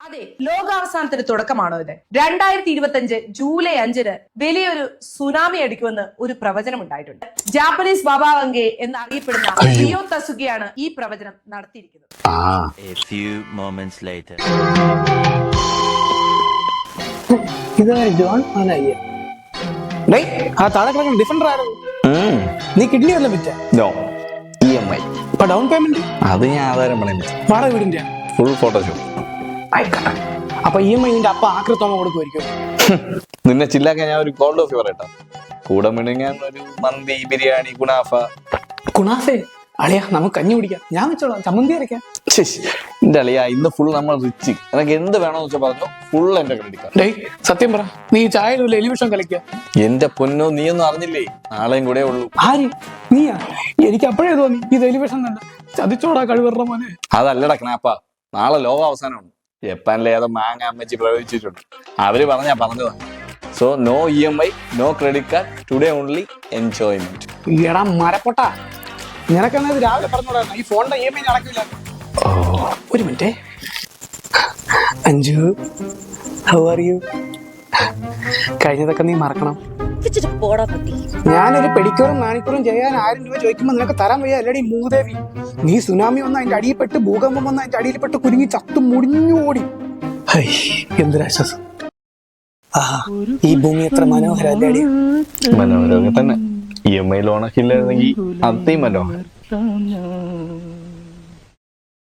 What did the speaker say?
അതെ, ലോകാവസാനത്തിന് തുടക്കമാണോ ഇത്? 2025 ജൂലൈ 5 വലിയൊരു സുനാമി അടിക്കുമെന്ന് ഒരു പ്രവചനം ഉണ്ടായിട്ടുണ്ട്. ജാപ്പനീസ് ബാബാവങ്കെ എന്നറിയപ്പെടുന്ന റിയോ തസുഗിയാണ് ഈ പ്രവചനം നടത്തിയിരിക്കുന്നത്. നീ കിഡ്നി വല്ലതും വിറ്റ? EMI. ഡൗൺ പേയ്മെന്റ് അത് ഞാൻ ആധാരം പണയം വാടക വീടിന്റെ ഫുൾ ഫോട്ടോഷോപ്പ്. അപ്പൊ EMI നിന്റെ അപ്പ ആക്രത്തോമ കൊടുക്കുമായിരിക്കും. നിന്നെ ചില്ലാക്കാൻ ഞാൻ ഒരു കോൾഡ് ഓഫ് പറയട്ടാ. കൂടെ മിണങ്ങാൻ ഒരു മന്തി, ബിരിയാണി, കുണാഫേ അളിയാ, നമുക്ക് കഞ്ഞി കുടിക്കാം. ഞാൻ വെച്ചോളാം, ചമ്മന്തി അരയ്ക്കാം. എന്റെ അളിയാ, ഇന്ന് ഫുൾ നമ്മൾ റിച്ച്. നിനക്ക് എന്ത് വേണമെന്ന് വെച്ചാൽ പറഞ്ഞു, ഫുൾ എന്റെ ക്രെഡിറ്റ് കാർഡ്. ഡേയ് സത്യം പറ, നീ ചായയിലൂല്ല എലിവിഷം കളിക്കുക. എന്റെ പൊന്നോ, നീയൊന്നും അറിഞ്ഞില്ലേ? നാളെയും കൂടെ ഉള്ളൂ. ആര്? നീയാ? എനിക്ക് അപ്പോഴേ തോന്നി ഈ എലിവിഷം കണ്ട ചതിച്ചോടാ കഴിവറ മോനെ. അതല്ലടാ ക്നാപ്പാ, നാളെ ലോക അവസാനമാണ്. ജപ്പാനിലെ ഏതോ മാങ്ങ അമ്മച്ചി പ്രവചിച്ചിട്ടുണ്ട്. അവര് പറഞ്ഞതാണ്. So no EMI, no credit card, today only enjoyment. എടാ മരപ്പൊട്ടാ, നിനക്കെന്നത് രാവിലെ പറഞ്ഞോടാ, ഈ ഫോണിന്റെ EMI നടക്കില്ല. ഒരു minute. Anju, how are you? കഴിഞ്ഞതൊക്കെ നീ മറക്കണം. ഞാനൊരു പെഡിക്യൂറും മാനിക്യൂറും ചെയ്യാൻ 1000 രൂപ ചോദിക്കുമ്പോൾ നിനക്ക് തരാൻ വയ്യ അല്ലടി മൂദേവി. നീ സുനാമി വന്ന് അതിന്റെ അടിയിൽപ്പെട്ട്, ഭൂകമ്പം വന്ന് അതിന്റെ അടിയിൽപ്പെട്ട് കുരുങ്ങി ചത്തു മുടിഞ്ഞു ഓടി. എന്തൊരാശ്വാസം. ഈ ഭൂമി എത്ര മനോഹരല്ലേ? മനോഹരമൊക്കെ തന്നെ. EMI ലോണൊക്കെ ഇല്ലായിരുന്നെങ്കിൽ അതേ മനോഹരം.